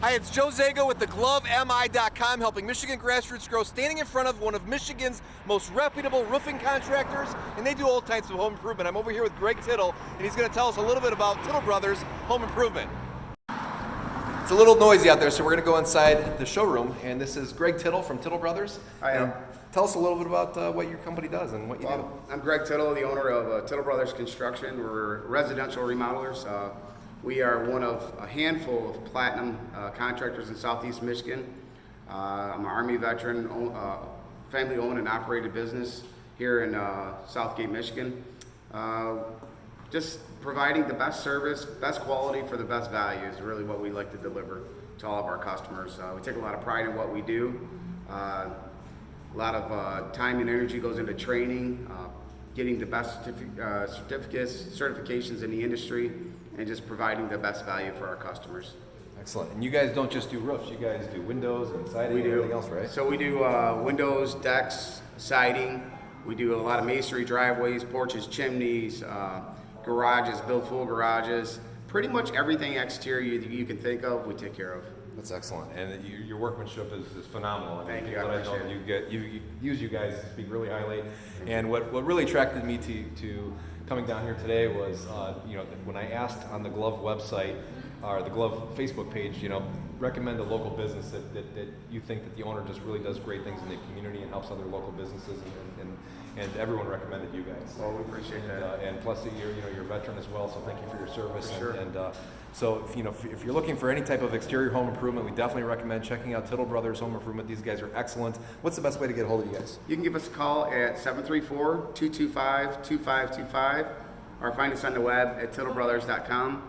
Hi, it's Joe Zago with theglovemi.com, helping Michigan grassroots grow, standing in front of one of Michigan's most reputable roofing contractors, and they do all types of home improvement. I'm over here with Greg Tittle, and he's going to tell us a little bit about Tittle Brothers Home Improvement. It's a little noisy out there, so we're going to go inside the showroom, and this is Greg Tittle from Tittle Brothers. Hi, tell us a little bit about what your company does and what you do. I'm Greg Tittle, the owner of Tittle Brothers Construction. We're residential remodelers. We are one of a handful of platinum contractors in Southeast Michigan. I'm an Army veteran, family-owned and operated business here in Southgate, Michigan. Just providing the best service, best quality for the best value is really what we like to deliver to all of our customers. We take a lot of pride in what we do. A lot of time and energy goes into training, getting the best certificates, certifications in the industry, and just providing the best value for our customers. Excellent. And you guys don't just do roofs, you guys do windows and siding and everything else, right? So we do windows, decks, siding. We do a lot of masonry, driveways, porches, chimneys, garages, build full garages. Pretty much everything exterior you can think of, we take care of. That's excellent, and your workmanship is phenomenal. Thank you. I know you use you guys speak really highly, and what really attracted me to coming down here today was when I asked on the Glove website or the Glove Facebook page, recommend a local business that you think that the owner just really does great things in the community and helps other local businesses, and everyone recommended you guys. Well, we appreciate that. And plus you're a veteran as well, so thank you for your service. Sure. So if you're looking for any type of exterior home improvement, we definitely recommend checking out Tittle Brothers Home Improvement. These guys are excellent. What's the best way to get a hold of you guys? You can give us a call at 734-225-2525 or find us on the web at tittlebrothers.com.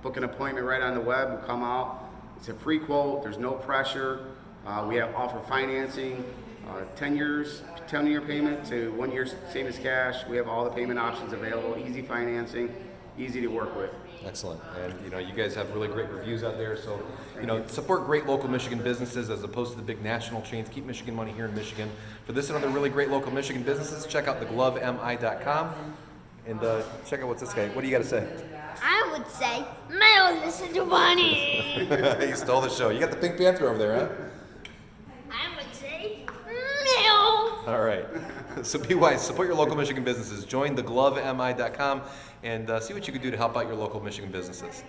Book an appointment right on the web. We'll come out. It's a free quote. There's no pressure. We offer financing, 10-year payment to 1 year same as cash. We have all the payment options available. Easy financing, easy to work with. Excellent. And you guys have really great reviews out there, so support great local Michigan businesses as opposed to the big national chains. Keep Michigan money here in Michigan. For this and other really great local Michigan businesses, check out theglovemi.com and check out what's this guy. What do you got to say? I would say, Mel, listen to Bunny. You stole the show. You got the Pink Panther over there, huh? I would say, Mel. All right. So be wise. Support your local Michigan businesses. Join theglovemi.com and see what you can do to help out your local Michigan businesses.